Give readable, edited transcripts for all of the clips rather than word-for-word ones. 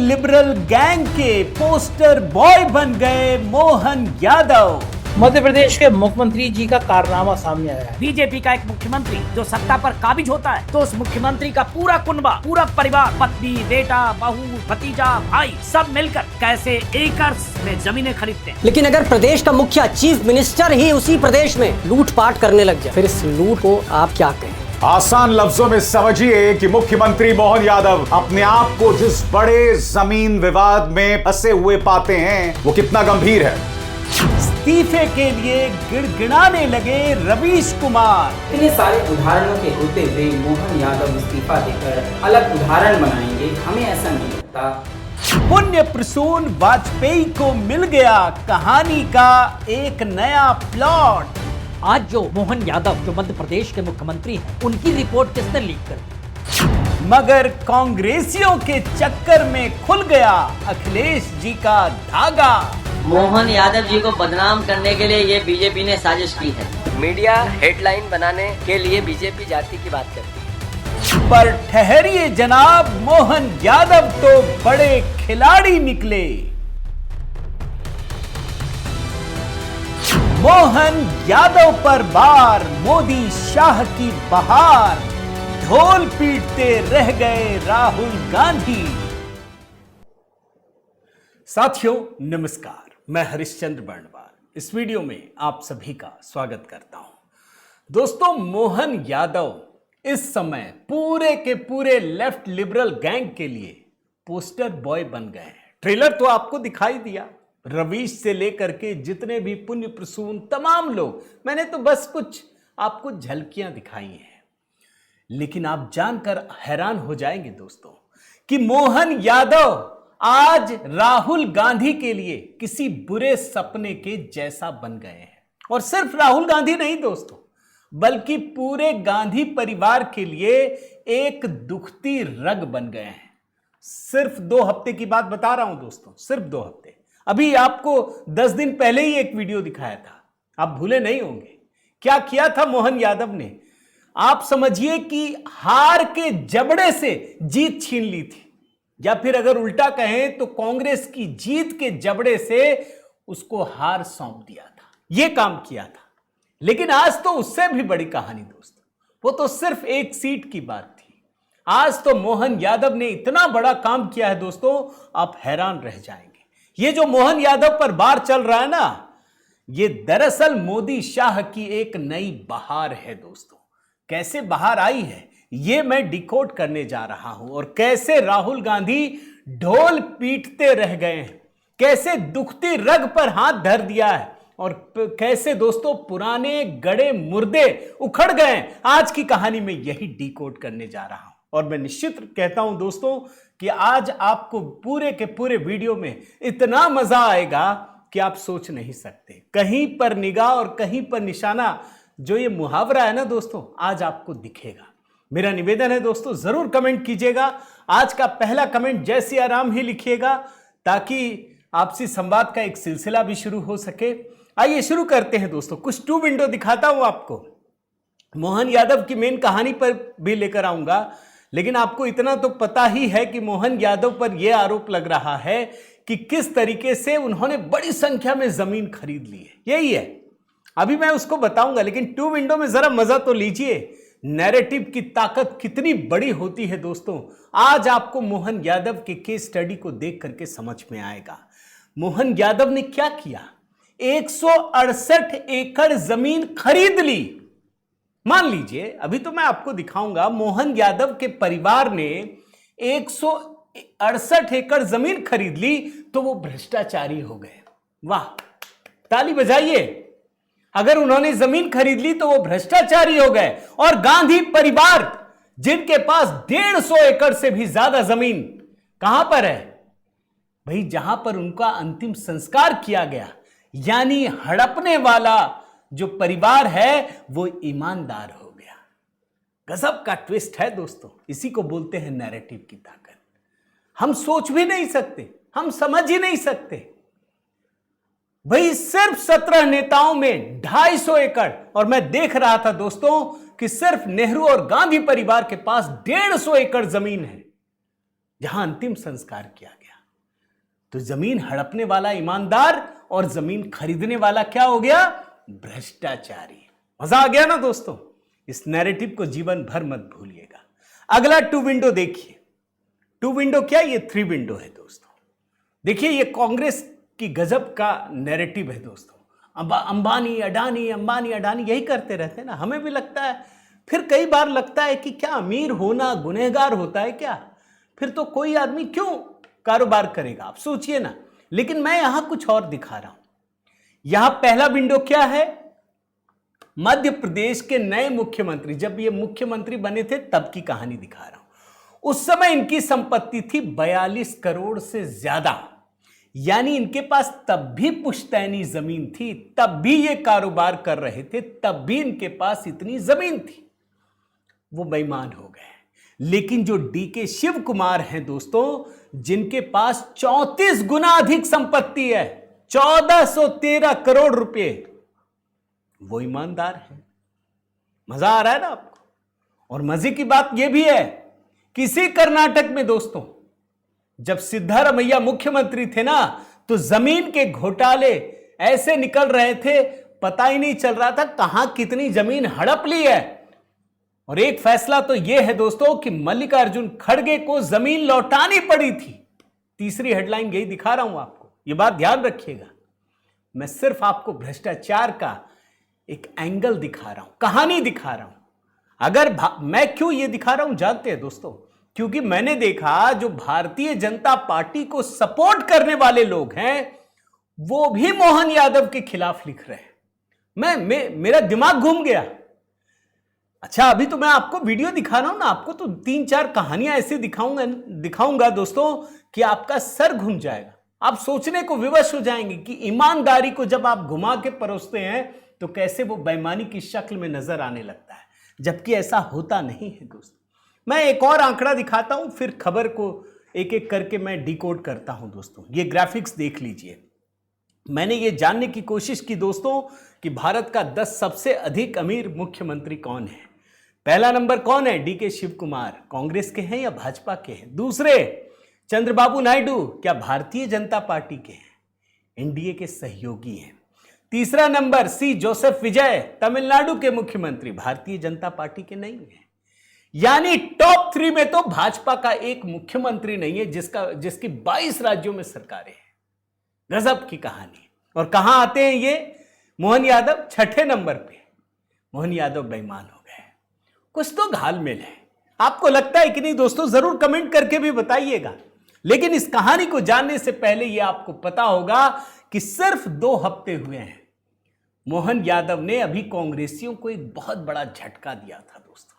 Liberal gang के poster boy बन गए मोहन यादव। मध्य प्रदेश के मुख्यमंत्री जी का कारनामा सामने आया है। बीजेपी का एक मुख्यमंत्री जो सत्ता पर काबिज होता है तो उस मुख्यमंत्री का पूरा कुनबा, पूरा परिवार, पत्नी, बेटा, बहू, भतीजा, भाई सब मिलकर कैसे एकर्स में जमीनें खरीदते हैं। लेकिन अगर प्रदेश का मुखिया चीफ मिनिस्टर ही उसी प्रदेश में लूटपाट करने लग जाए, फिर इस लूट को आप क्या कहें? आसान लफ्जों में समझिए कि मुख्यमंत्री मोहन यादव अपने आप को जिस बड़े जमीन विवाद में फंसे हुए पाते हैं वो कितना गंभीर है। इस्तीफे के लिए गिड़गिड़ाने लगे रवीश कुमार। इतने सारे उदाहरणों के होते हुए मोहन यादव इस्तीफा देकर अलग उदाहरण बनाएंगे, हमें ऐसा नहीं लगता। पुण्य प्रसून वाजपेयी को मिल गया कहानी का एक नया प्लॉट। आज जो मोहन यादव जो मध्य प्रदेश के मुख्यमंत्री हैं, उनकी रिपोर्ट किसने लीक कर दी? मगर कांग्रेसियों के चक्कर में खुल गया अखिलेश जी का धागा। मोहन यादव जी को बदनाम करने के लिए ये बीजेपी ने साजिश की है। मीडिया हेडलाइन बनाने के लिए बीजेपी जाति की बात करती है। पर ठहरिए जनाब, मोहन यादव तो बड़े खिलाड़ी निकले। मोहन यादव पर बार, मोदी शाह की बहार, ढोल पीटते रह गए राहुल गांधी। साथियों नमस्कार, मैं हरिश्चंद्र बर्णवाल इस वीडियो में आप सभी का स्वागत करता हूं। दोस्तों, मोहन यादव इस समय पूरे के पूरे लेफ्ट लिबरल गैंग के लिए पोस्टर बॉय बन गए हैं। ट्रेलर तो आपको दिखाई दिया, रवीश से लेकर के जितने भी पुण्य प्रसून तमाम लोग, मैंने तो बस कुछ आपको झलकियां दिखाई हैं। लेकिन आप जानकर हैरान हो जाएंगे दोस्तों कि मोहन यादव आज राहुल गांधी के लिए किसी बुरे सपने के जैसा बन गए हैं। और सिर्फ राहुल गांधी नहीं दोस्तों, बल्कि पूरे गांधी परिवार के लिए एक दुखती रग बन गए हैं। सिर्फ 2 हफ्ते की बात बता रहा हूं दोस्तों, सिर्फ 2 हफ्ते। अभी आपको 10 दिन पहले ही एक वीडियो दिखाया था, आप भूले नहीं होंगे। क्या किया था मोहन यादव ने? आप समझिए कि हार के जबड़े से जीत छीन ली थी, या फिर अगर उल्टा कहें तो कांग्रेस की जीत के जबड़े से उसको हार सौंप दिया था। यह काम किया था। लेकिन आज तो उससे भी बड़ी कहानी दोस्तों, वो तो सिर्फ एक सीट की बात थी। आज तो मोहन यादव ने इतना बड़ा काम किया है दोस्तों, आप हैरान रह जाएंगे। ये जो मोहन यादव पर बार चल रहा है ना, ये दरअसल मोदी शाह की एक नई बहार है दोस्तों। कैसे बहार आई है ये मैं डिकोड करने जा रहा हूं, और कैसे राहुल गांधी ढोल पीटते रह गए हैं, कैसे दुखती रग पर हाथ धर दिया है, और कैसे दोस्तों पुराने गड़े मुर्दे उखड़ गए। आज की कहानी में यही डिकोड करने जा रहा हूं, और मैं निश्चित कहता हूं दोस्तों कि आज आपको पूरे के पूरे वीडियो में इतना मजा आएगा कि आप सोच नहीं सकते। कहीं पर निगाह और कहीं पर निशाना, जो ये मुहावरा है ना दोस्तों, आज आपको दिखेगा। मेरा निवेदन है दोस्तों, जरूर कमेंट कीजिएगा। आज का पहला कमेंट जय सिया राम ही लिखिएगा, ताकि आपसी संवाद का एक सिलसिला भी शुरू हो सके। आइए शुरू करते हैं दोस्तों। कुछ 2 विंडो दिखाता हूं आपको, मोहन यादव की मेन कहानी पर भी लेकर आऊंगा। लेकिन आपको इतना तो पता ही है कि मोहन यादव पर यह आरोप लग रहा है कि किस तरीके से उन्होंने बड़ी संख्या में जमीन खरीद ली है। यही है, अभी मैं उसको बताऊंगा। लेकिन 2 विंडो में जरा मजा तो लीजिए। नैरेटिव की ताकत कितनी बड़ी होती है दोस्तों, आज आपको मोहन यादव के केस स्टडी को देख करके समझ में आएगा। मोहन यादव ने क्या किया? 168 एकड़ जमीन खरीद ली। मान लीजिए, अभी तो मैं आपको दिखाऊंगा, मोहन यादव के परिवार ने 168 एकड़ जमीन खरीद ली तो वो भ्रष्टाचारी हो गए। वाह, ताली बजाइए। अगर उन्होंने जमीन खरीद ली तो वो भ्रष्टाचारी हो गए। और गांधी परिवार, जिनके पास 150 एकड़ से भी ज्यादा जमीन कहां पर है भाई? जहां पर उनका अंतिम संस्कार किया गया। यानी हड़पने वाला जो परिवार है वो ईमानदार हो गया। गजब का ट्विस्ट है दोस्तों, इसी को बोलते हैं नैरेटिव की ताकत। हम सोच भी नहीं सकते, हम समझ ही नहीं सकते भाई। सिर्फ 17 नेताओं में 250 एकड़, और मैं देख रहा था दोस्तों कि सिर्फ नेहरू और गांधी परिवार के पास 150 एकड़ जमीन है जहां अंतिम संस्कार किया गया। तो जमीन हड़पने वाला ईमानदार और जमीन खरीदने वाला क्या हो गया? भ्रष्टाचारी। मजा आ गया ना दोस्तों? इस नैरेटिव को जीवन भर मत भूलिएगा। अगला 2 विंडो देखिए। 2 विंडो क्या, ये 3 विंडो है दोस्तों। देखिए ये कांग्रेस की गजब का नैरेटिव है दोस्तों। अंबानी अडानी अंबानी अडानी यही करते रहते हैं ना। हमें भी लगता है, फिर कई बार लगता है कि क्या अमीर होना गुनहगार होता है क्या? फिर तो कोई आदमी क्यों कारोबार करेगा, आप सोचिए ना। लेकिन मैं यहां कुछ और दिखा रहा हूं। यहां पहला विंडो क्या है? मध्य प्रदेश के नए मुख्यमंत्री, जब ये मुख्यमंत्री बने थे तब की कहानी दिखा रहा हूं। उस समय इनकी संपत्ति थी 42 करोड़ से ज्यादा, यानी इनके पास तब भी पुश्तैनी जमीन थी, तब भी ये कारोबार कर रहे थे, तब भी इनके पास इतनी जमीन थी। वो बेईमान हो गए। लेकिन जो डीके शिव कुमार हैं दोस्तों, जिनके पास 34 गुना अधिक संपत्ति है, 1413 करोड़ रुपए, वो ईमानदार है। मजा आ रहा है ना आपको? और मजे की बात यह भी है, किसी कर्नाटक में दोस्तों जब सिद्धारमैया मुख्यमंत्री थे ना, तो जमीन के घोटाले ऐसे निकल रहे थे, पता ही नहीं चल रहा था कहां कितनी जमीन हड़प ली है। और एक फैसला तो यह है दोस्तों कि मल्लिकार्जुन खड़गे को जमीन लौटानी पड़ी थी। तीसरी हेडलाइन यही दिखा रहा हूं आपको, यह बात ध्यान रखिएगा। मैं सिर्फ आपको भ्रष्टाचार का एक एंगल दिखा रहा हूं, कहानी दिखा रहा हूं। अगर मैं क्यों यह दिखा रहा हूं जानते हैं दोस्तों? क्योंकि मैंने देखा जो भारतीय जनता पार्टी को सपोर्ट करने वाले लोग हैं, वो भी मोहन यादव के खिलाफ लिख रहे हैं। मेरा दिमाग घूम गया। अच्छा, अभी तो मैं आपको वीडियो दिखा रहा हूं ना, आपको तो 3-4 कहानियां ऐसे दिखाऊंगा दोस्तों कि आपका सर घूम जाएगा। आप सोचने को विवश हो जाएंगे कि ईमानदारी को जब आप घुमा के परोसते हैं तो कैसे वो बेईमानी की शक्ल में नजर आने लगता है, जबकि ऐसा होता नहीं है दोस्तों। मैं एक और आंकड़ा दिखाता हूं, फिर खबर को एक एक करके मैं डिकोड करता हूं दोस्तों। ये ग्राफिक्स देख लीजिए। मैंने ये जानने की कोशिश की दोस्तों कि भारत का 10 सबसे अधिक अमीर मुख्यमंत्री कौन है। पहला नंबर कौन है? डीके शिव कुमार, कांग्रेस के हैं या भाजपा के हैं? दूसरे चंद्रबाबू नायडू, क्या भारतीय जनता पार्टी के हैं? एनडीए के सहयोगी हैं। तीसरा नंबर सी जोसेफ विजय, तमिलनाडु के मुख्यमंत्री, भारतीय जनता पार्टी के नहीं है। यानी टॉप 3 में तो भाजपा का एक मुख्यमंत्री नहीं है जिसकी 22 राज्यों में सरकारें हैं। गजब की कहानी। और कहां आते हैं ये? मोहन यादव 6ठे नंबर पे। मोहन यादव बेईमान हो गए। कुछ तो घालमेल है। आपको लगता है कि नहीं दोस्तों? जरूर कमेंट करके भी बताइएगा। लेकिन इस कहानी को जानने से पहले यह आपको पता होगा कि सिर्फ 2 हफ्ते हुए हैं, मोहन यादव ने अभी कांग्रेसियों को एक बहुत बड़ा झटका दिया था दोस्तों।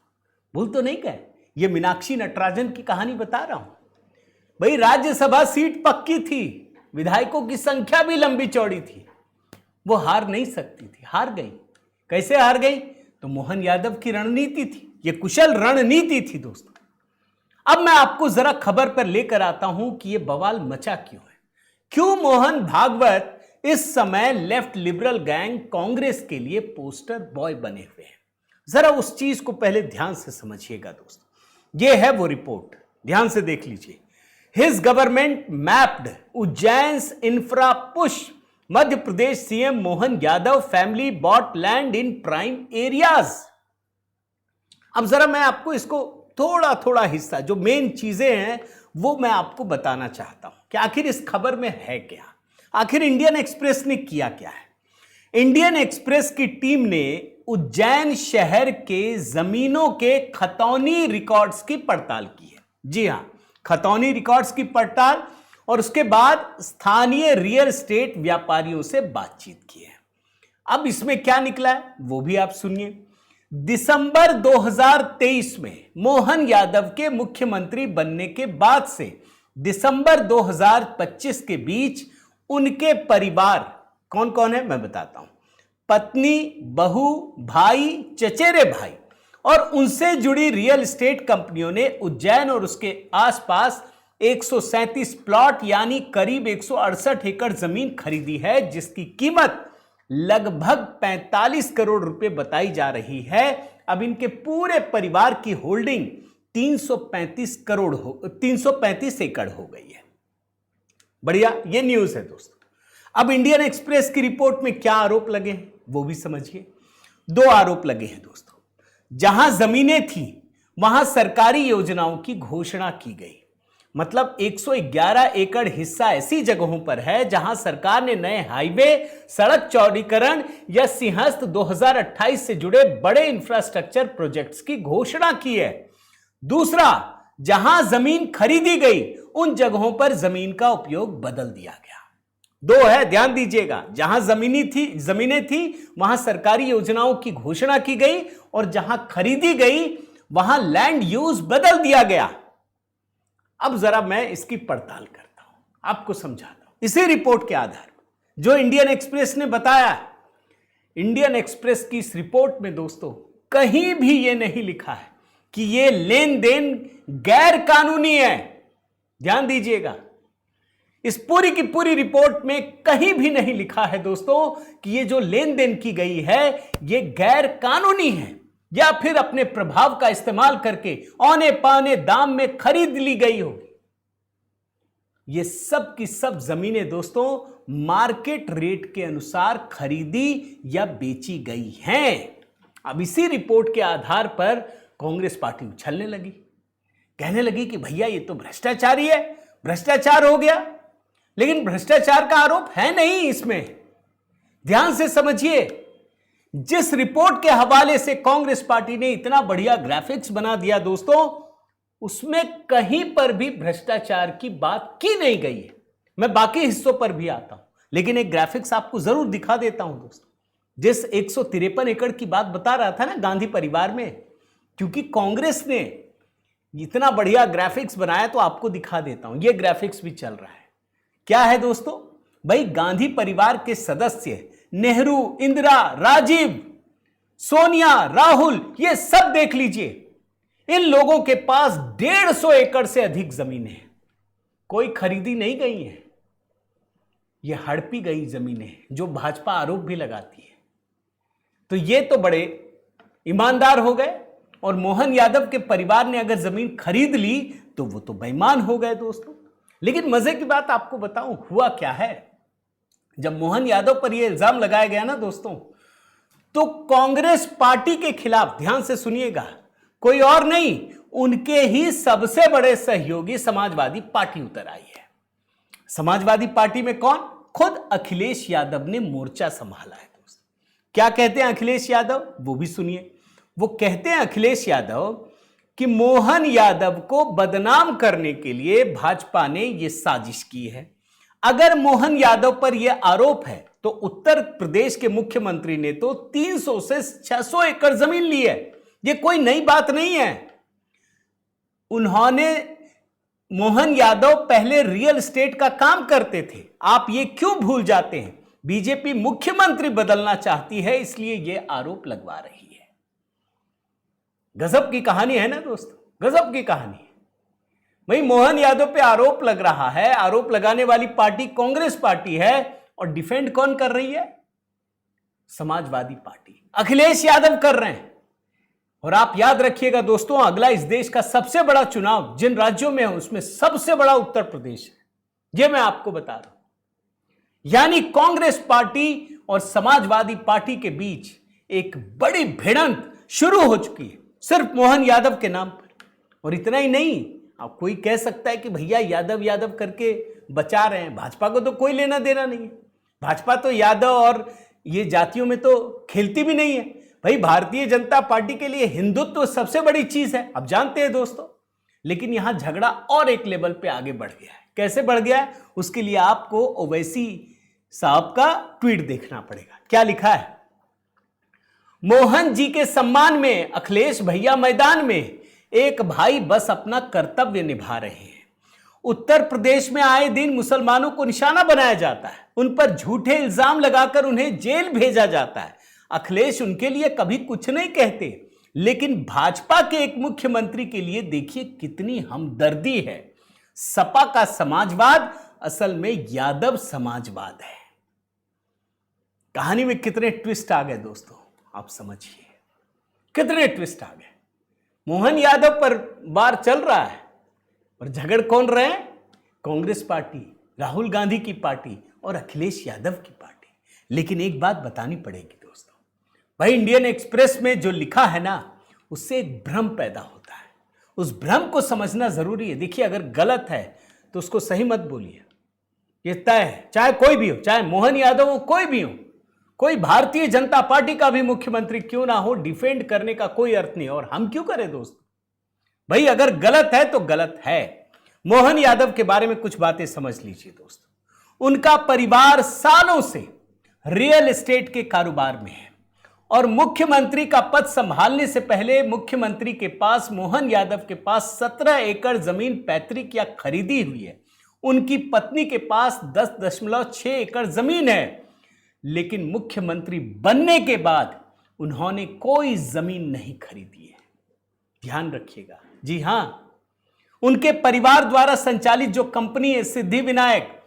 भूल तो नहीं गए? ये मीनाक्षी नटराजन की कहानी बता रहा हूं। भाई, राज्यसभा सीट पक्की थी, विधायकों की संख्या भी लंबी चौड़ी थी, वो हार नहीं सकती थी, हार गई। कैसे हार गई? तो मोहन यादव की रणनीति थी। ये कुशल रणनीति थी दोस्तों। अब मैं आपको जरा खबर पर लेकर आता हूं कि यह बवाल मचा क्यों है। क्यों मोहन भागवत इस समय लेफ्ट लिबरल गैंग कांग्रेस के लिए पोस्टर बॉय बने हुए हैं? जरा उस चीज को पहले ध्यान से समझिएगा दोस्तों। यह है वो रिपोर्ट, ध्यान से देख लीजिए। His government mapped Ujjain's infra push, Madhya Pradesh CM Mohan Yadav family bought land in prime areas. अब जरा मैं आपको इसको थोड़ा थोड़ा हिस्सा, जो मेन चीजें हैं वो मैं आपको बताना चाहता हूं कि आखिर इस खबर में है क्या, आखिर इंडियन एक्सप्रेस ने किया क्या है। इंडियन एक्सप्रेस की टीम ने उज्जैन शहर के जमीनों के खतौनी रिकॉर्ड्स की पड़ताल की है। जी हां, खतौनी रिकॉर्ड्स की पड़ताल, और उसके बाद स्थानीय रियल एस्टेट व्यापारियों से बातचीत की है। अब इसमें क्या निकला है वो भी आप सुनिए। दिसंबर 2023 में मोहन यादव के मुख्यमंत्री बनने के बाद से दिसंबर 2025 के बीच उनके परिवार कौन कौन है मैं बताता हूं। पत्नी, बहू, भाई, चचेरे भाई और उनसे जुड़ी रियल एस्टेट कंपनियों ने उज्जैन और उसके आसपास 137 प्लॉट यानी करीब 168 एकड़ जमीन खरीदी है, जिसकी कीमत लगभग 45 करोड़ रुपए बताई जा रही है। अब इनके पूरे परिवार की होल्डिंग 335 एकड़ हो गई है। बढ़िया, ये न्यूज है दोस्तों। अब इंडियन एक्सप्रेस की रिपोर्ट में क्या आरोप लगे हैं वो भी समझिए। 2 आरोप लगे हैं दोस्तों। जहां जमीनें थी वहां सरकारी योजनाओं की घोषणा की गई, मतलब 111 एकड़ हिस्सा ऐसी जगहों पर है जहां सरकार ने नए हाईवे, सड़क चौड़ीकरण या सिंहस्थ 2028 से जुड़े बड़े इंफ्रास्ट्रक्चर प्रोजेक्ट्स की घोषणा की है। दूसरा, जहां जमीन खरीदी गई उन जगहों पर जमीन का उपयोग बदल दिया गया। 2 है, ध्यान दीजिएगा। जहां जमीनें थी वहां सरकारी योजनाओं की घोषणा की गई और जहां खरीदी गई वहां लैंड यूज बदल दिया गया। अब जरा मैं इसकी पड़ताल करता हूं, आपको समझाता हूं इसी रिपोर्ट के आधार पर जो इंडियन एक्सप्रेस ने बताया। इंडियन एक्सप्रेस की इस रिपोर्ट में दोस्तों कहीं भी यह नहीं लिखा है कि यह लेन देन गैर कानूनी है। ध्यान दीजिएगा, इस पूरी की पूरी रिपोर्ट में कहीं भी नहीं लिखा है दोस्तों कि ये जो लेन देन की गई है ये गैर कानूनी है या फिर अपने प्रभाव का इस्तेमाल करके औने पाने दाम में खरीद ली गई होगी। ये सब की सब जमीनें दोस्तों मार्केट रेट के अनुसार खरीदी या बेची गई हैं। अब इसी रिपोर्ट के आधार पर कांग्रेस पार्टी उछलने लगी, कहने लगी कि भैया ये तो भ्रष्टाचारी है, भ्रष्टाचार हो गया। लेकिन भ्रष्टाचार का आरोप है नहीं इसमें। ध्यान से समझिए, जिस रिपोर्ट के हवाले से कांग्रेस पार्टी ने इतना बढ़िया ग्राफिक्स बना दिया दोस्तों, उसमें कहीं पर भी भ्रष्टाचार की बात की नहीं गई है। मैं बाकी हिस्सों पर भी आता हूं, लेकिन एक ग्राफिक्स आपको जरूर दिखा देता हूं दोस्तों। जिस 153 एकड़ की बात बता रहा था ना गांधी परिवार में, क्योंकि कांग्रेस ने इतना बढ़िया ग्राफिक्स बनाया तो आपको दिखा देता हूं। यह ग्राफिक्स भी चल रहा है। क्या है दोस्तों, भाई गांधी परिवार के सदस्य नेहरू, इंदिरा, राजीव, सोनिया, राहुल, ये सब देख लीजिए। इन लोगों के पास 150 एकड़ से अधिक जमीनें हैं। कोई खरीदी नहीं गई है, ये हड़पी गई जमीनें हैं, जो भाजपा आरोप भी लगाती है। तो ये तो बड़े ईमानदार हो गए, और मोहन यादव के परिवार ने अगर जमीन खरीद ली तो वो तो बेईमान हो गए दोस्तों। लेकिन मजे की बात आपको बताऊं, हुआ क्या है। जब मोहन यादव पर यह इल्जाम लगाया गया ना दोस्तों, तो कांग्रेस पार्टी के खिलाफ, ध्यान से सुनिएगा, कोई और नहीं, उनके ही सबसे बड़े सहयोगी समाजवादी पार्टी उतर आई है। समाजवादी पार्टी में कौन? खुद अखिलेश यादव ने मोर्चा संभाला है दोस्तों। क्या कहते हैं अखिलेश यादव, वो भी सुनिए। वो कहते हैं अखिलेश यादव कि मोहन यादव को बदनाम करने के लिए भाजपा ने यह साजिश की है। अगर मोहन यादव पर यह आरोप है तो उत्तर प्रदेश के मुख्यमंत्री ने तो 300 से 600 एकड़ जमीन ली है। यह कोई नई बात नहीं है। उन्होंने, मोहन यादव पहले रियल एस्टेट का काम करते थे। आप ये क्यों भूल जाते हैं? बीजेपी मुख्यमंत्री बदलना चाहती है, इसलिए यह आरोप लगवा रही है। गजब की कहानी है ना दोस्तों, गजब की कहानी है। भाई मोहन यादव पे आरोप लग रहा है, आरोप लगाने वाली पार्टी कांग्रेस पार्टी है, और डिफेंड कौन कर रही है? समाजवादी पार्टी, अखिलेश यादव कर रहे हैं। और आप याद रखिएगा दोस्तों, अगला इस देश का सबसे बड़ा चुनाव जिन राज्यों में है उसमें सबसे बड़ा उत्तर प्रदेश है। यह मैं आपको बता रहा हूं। यानी कांग्रेस पार्टी और समाजवादी पार्टी के बीच एक बड़ी भिड़ंत शुरू हो चुकी है, सिर्फ मोहन यादव के नाम पर। और इतना ही नहीं, अब कोई कह सकता है कि भैया यादव यादव करके बचा रहे हैं, भाजपा को तो कोई लेना देना नहीं है। भाजपा तो यादव और ये जातियों में तो खेलती भी नहीं है। भाई भारतीय जनता पार्टी के लिए हिंदुत्व सबसे बड़ी चीज है, आप जानते हैं दोस्तों। लेकिन यहां झगड़ा और एक लेवल पे आगे बढ़ गया है। कैसे बढ़ गया है, उसके लिए आपको ओवैसी साहब का ट्वीट देखना पड़ेगा। क्या लिखा है? मोहन जी के सम्मान में अखिलेश भैया मैदान में, एक भाई बस अपना कर्तव्य निभा रहे हैं। उत्तर प्रदेश में आए दिन मुसलमानों को निशाना बनाया जाता है, उन पर झूठे इल्जाम लगाकर उन्हें जेल भेजा जाता है। अखिलेश उनके लिए कभी कुछ नहीं कहते, लेकिन भाजपा के एक मुख्यमंत्री के लिए देखिए कितनी हमदर्दी है। सपा का समाजवाद असल में यादव समाजवाद है। कहानी में कितने ट्विस्ट आ गए दोस्तों, आप समझिए, कितने ट्विस्ट आ गए। मोहन यादव पर बार चल रहा है और झगड़ कौन रहे हैं? कांग्रेस पार्टी राहुल गांधी की पार्टी और अखिलेश यादव की पार्टी। लेकिन एक बात बतानी पड़ेगी दोस्तों, भाई इंडियन एक्सप्रेस में जो लिखा है ना, उससे एक भ्रम पैदा होता है। उस भ्रम को समझना जरूरी है। देखिए, अगर गलत है तो उसको सही मत बोलिए, ये तय है। चाहे कोई भी हो, चाहे मोहन यादव हो, कोई भी हो, कोई भारतीय जनता पार्टी का भी मुख्यमंत्री क्यों ना हो, डिफेंड करने का कोई अर्थ नहीं। और हम क्यों करें दोस्तों? भाई अगर गलत है तो गलत है। मोहन यादव के बारे में कुछ बातें समझ लीजिए दोस्तों। उनका परिवार सालों से रियल एस्टेट के कारोबार में है और मुख्यमंत्री का पद संभालने से पहले मुख्यमंत्री के पास, मोहन यादव के पास 17 एकड़ जमीन पैतृक या खरीदी हुई है। उनकी पत्नी के पास 10.6 एकड़ जमीन है। लेकिन मुख्यमंत्री बनने के बाद उन्होंने कोई जमीन नहीं खरीदी है। ध्यान रखिएगा। जी हां, उनके परिवार द्वारा संचालित जो कंपनी है सिद्धिविनायक,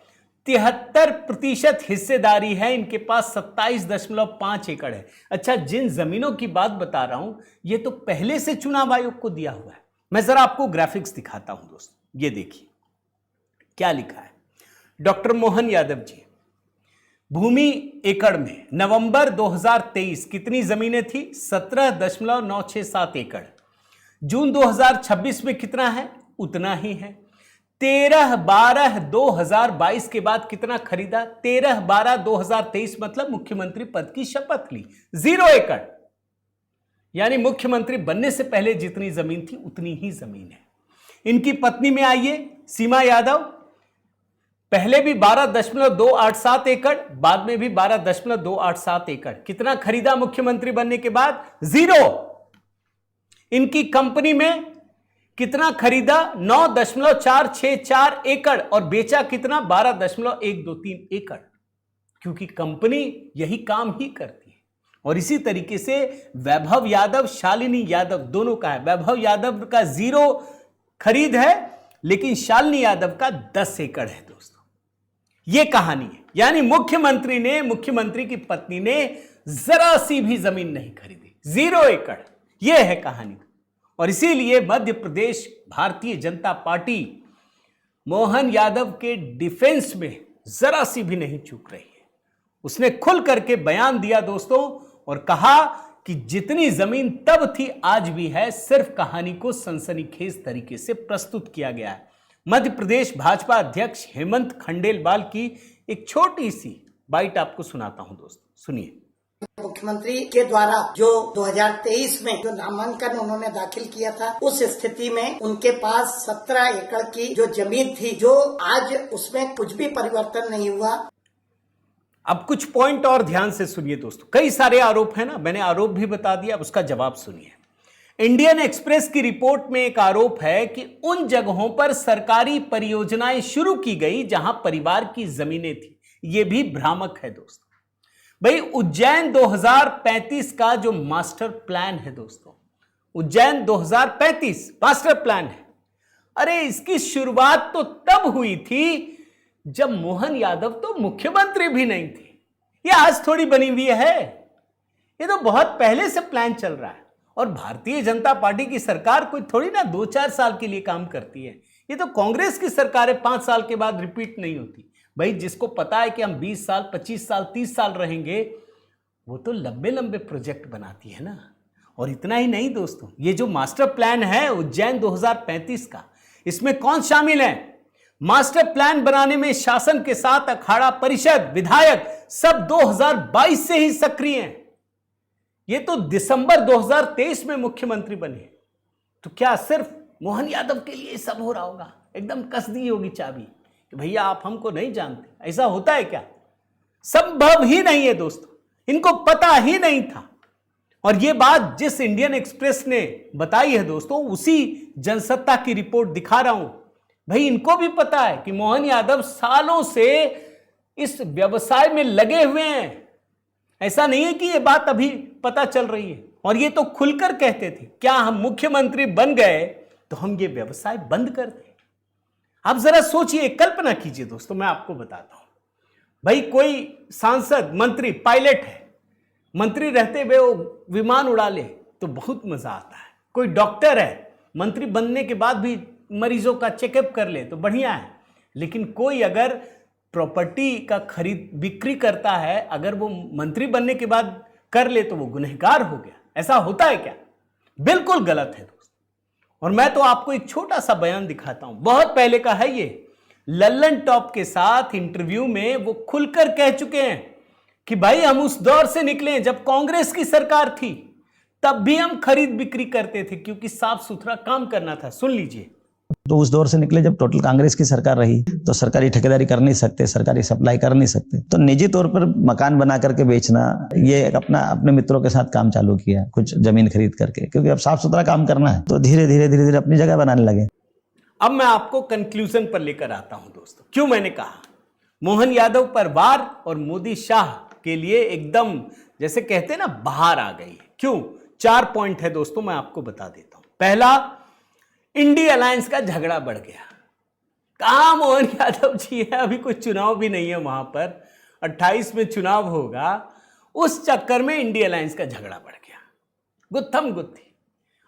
73% हिस्सेदारी है। इनके पास 27.5 एकड़ है। अच्छा, जिन जमीनों की बात बता रहा हूं, ये तो पहले से चुनाव आयोग को दिया हुआ है। मैं जरा आपको ग्राफिक्स दिखाता हूं दोस्तों। ये देखिए क्या लिखा है। डॉक्टर मोहन यादव जी, भूमि एकड़ में नवंबर 2023 कितनी जमीनें थी? 17.967 एकड़। जून 2026 में कितना है? उतना ही है। 13/12/2022 के बाद कितना खरीदा? 13/12/2023, मतलब मुख्यमंत्री पद की शपथ ली, 0 एकड़। यानी मुख्यमंत्री बनने से पहले जितनी जमीन थी उतनी ही जमीन है। इनकी पत्नी में आइए, सीमा यादव, पहले भी 12.287 एकड़, बाद में भी 12.287 एकड़। कितना खरीदा मुख्यमंत्री बनने के बाद? 0। इनकी कंपनी में कितना खरीदा? 9.464 एकड़ और बेचा कितना? 12.123 एकड़। क्योंकि कंपनी यही काम ही करती है। और इसी तरीके से वैभव यादव, शालिनी यादव दोनों का है। वैभव यादव का 0 खरीद है, लेकिन शालिनी यादव का 10 एकड़ है दोस्तों। यह कहानी है। यानी मुख्यमंत्री की पत्नी ने जरा सी भी जमीन नहीं खरीदी, 0 एकड़। यह है कहानी। और इसीलिए मध्य प्रदेश भारतीय जनता पार्टी मोहन यादव के डिफेंस में जरा सी भी नहीं चूक रही है। उसने खुल करके बयान दिया दोस्तों और कहा कि जितनी जमीन तब थी आज भी है, सिर्फ कहानी को सनसनीखेज तरीके से प्रस्तुत किया गया है। मध्य प्रदेश भाजपा अध्यक्ष हेमंत खंडेलवाल की एक छोटी सी बाइट आपको सुनाता हूं दोस्तों, सुनिए। मुख्यमंत्री के द्वारा जो 2023 में जो नामांकन उन्होंने दाखिल किया था, उस स्थिति में उनके पास 17 एकड़ की जो जमीन थी, जो आज उसमें कुछ भी परिवर्तन नहीं हुआ। अब कुछ पॉइंट और ध्यान से सुनिए दोस्तों। कई सारे आरोप है ना, मैंने आरोप भी बता दिया, अब उसका जवाब सुनिए। इंडियन एक्सप्रेस की रिपोर्ट में एक आरोप है कि उन जगहों पर सरकारी परियोजनाएं शुरू की गई जहां परिवार की जमीनें थी। यह भी भ्रामक है दोस्तों। भाई उज्जैन 2035 का जो मास्टर प्लान है दोस्तों, उज्जैन 2035 मास्टर प्लान है। अरे इसकी शुरुआत तो तब हुई थी जब मोहन यादव तो मुख्यमंत्री भी नहीं थे। ये आज थोड़ी बनी हुई है, ये तो बहुत पहले से प्लान चल रहा है। और भारतीय जनता पार्टी की सरकार कोई थोड़ी ना 2-4 साल के लिए काम करती है। ये तो कांग्रेस की सरकारें 5 साल के बाद रिपीट नहीं होती। भाई जिसको पता है कि हम 20 साल, 25 साल, 30 साल रहेंगे, वो तो लंबे लंबे प्रोजेक्ट बनाती है ना। और इतना ही नहीं दोस्तों, ये जो मास्टर प्लान है उज्जैन 2035 का, इसमें कौन शामिल है? मास्टर प्लान बनाने में शासन के साथ अखाड़ा परिषद, विधायक सब 2022 से ही सक्रिय हैं। ये तो दिसंबर 2023 में मुख्यमंत्री बने। तो क्या सिर्फ मोहन यादव के लिए सब हो रहा होगा? एकदम कस दी होगी चाबी कि भैया आप हमको नहीं जानते। ऐसा होता है क्या? संभव ही नहीं है दोस्तों, इनको पता ही नहीं था। और यह बात जिस इंडियन एक्सप्रेस ने बताई है दोस्तों, उसी जनसत्ता की रिपोर्ट दिखा रहा हूं। भाई इनको भी पता है कि मोहन यादव सालों से इस व्यवसाय में लगे हुए हैं। ऐसा नहीं है कि यह बात अभी पता चल रही है। और ये तो खुलकर कहते थे, क्या हम मुख्यमंत्री बन गए तो हम ये व्यवसाय बंद कर दें? आप जरा सोचिए, कल्पना कीजिए दोस्तों, मैं आपको बताता हूं। भाई कोई सांसद, मंत्री, पायलट है, मंत्री रहते हुए वो विमान उड़ा ले तो बहुत मजा आता है। कोई डॉक्टर है, मंत्री बनने के बाद भी मरीजों का चेकअप कर ले तो बढ़िया है। लेकिन कोई अगर प्रॉपर्टी का खरीद बिक्री करता है, अगर वो मंत्री बनने के बाद कर ले तो वो गुनहगार हो गया। ऐसा होता है क्या? बिल्कुल गलत है दोस्त। और मैं तो आपको एक छोटा सा बयान दिखाता हूं, बहुत पहले का है ये। लल्लन टॉप के साथ इंटरव्यू में वो खुलकर कह चुके हैं कि भाई हम उस दौर से निकले जब कांग्रेस की सरकार थी, तब भी हम खरीद बिक्री करते थे क्योंकि साफ सुथरा काम करना था। सुन लीजिए। तो उस दौर से निकले जब टोटल कांग्रेस की सरकार रही, तो सरकारी ठेकेदारी कर नहीं सकते, सरकारी सप्लाई कर नहीं सकते, तो निजी तौर पर मकान बना करके बेचना, ये अपने मित्रों के साथ काम चालू किया, कुछ जमीन खरीद करके, क्योंकि अब साफ सुथरा काम करना है, तो धीरे धीरे अपनी जगह बनाने लगे। अब मैं आपको कंक्लूजन पर लेकर आता हूं दोस्तों। क्यों मैंने कहा मोहन यादव परिवार और मोदी शाह के लिए एकदम जैसे कहते हैं ना बाहर आ गई। क्यों? 4 पॉइंट है दोस्तों, मैं आपको बता देता हूं। पहला, इंडी अलायंस का झगड़ा बढ़ गया। कहां मोहन यादव जी है, अभी कोई चुनाव भी नहीं है वहां पर, 28 में चुनाव होगा, उस चक्कर में इंडी अलायंस का झगड़ा बढ़ गया, गुत्थम गुत्थी।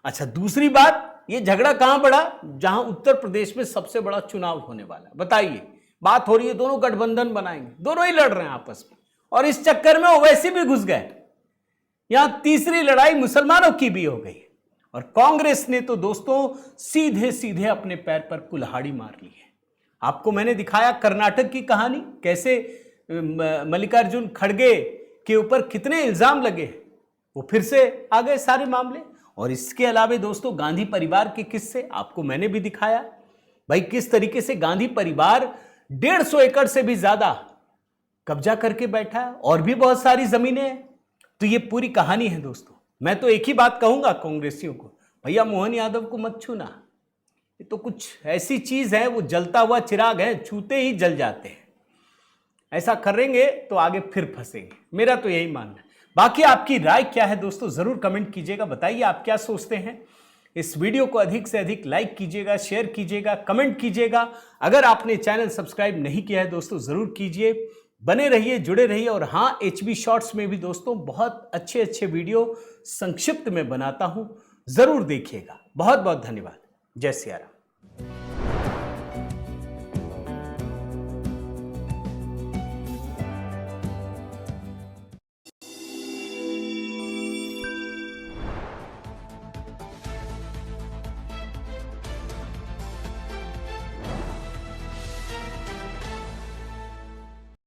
अच्छा, दूसरी बात, ये झगड़ा कहां बढ़ा? जहां उत्तर प्रदेश में सबसे बड़ा चुनाव होने वाला। बताइए, बात हो रही है दोनों गठबंधन बनाएंगे, दोनों ही लड़ रहे हैं आपस में, और इस चक्कर में ओवैसी भी घुस गए। यहां तीसरी लड़ाई मुसलमानों की भी हो गई, और कांग्रेस ने तो दोस्तों सीधे सीधे अपने पैर पर कुल्हाड़ी मार ली है। आपको मैंने दिखाया कर्नाटक की कहानी, कैसे मल्लिकार्जुन खड़गे के ऊपर कितने इल्जाम लगे, वो फिर से आ गए सारे मामले। और इसके अलावा दोस्तों गांधी परिवार के किस्से आपको मैंने भी दिखाया, भाई किस तरीके से गांधी परिवार 150 एकड़ से भी ज्यादा कब्जा करके बैठा है, और भी बहुत सारी जमीनें हैं। तो ये पूरी कहानी है दोस्तों। मैं तो एक ही बात कहूंगा कांग्रेसियों को, भैया मोहन यादव को मत छूना, ये तो कुछ ऐसी चीज है, वो जलता हुआ चिराग है, छूते ही जल जाते हैं। ऐसा करेंगे तो आगे फिर फंसेंगे, मेरा तो यही मानना है। बाकी आपकी राय क्या है दोस्तों, जरूर कमेंट कीजिएगा, बताइए आप क्या सोचते हैं। इस वीडियो को अधिक से अधिक लाइक कीजिएगा, शेयर कीजिएगा, कमेंट कीजिएगा। अगर आपने चैनल सब्सक्राइब नहीं किया है दोस्तों, जरूर कीजिए। बने रहिए, जुड़े रहिए। और हाँ, HB शॉर्ट्स में भी दोस्तों बहुत अच्छे अच्छे वीडियो संक्षिप्त में बनाता हूं, जरूर देखिएगा। बहुत बहुत धन्यवाद। जय सिया राम।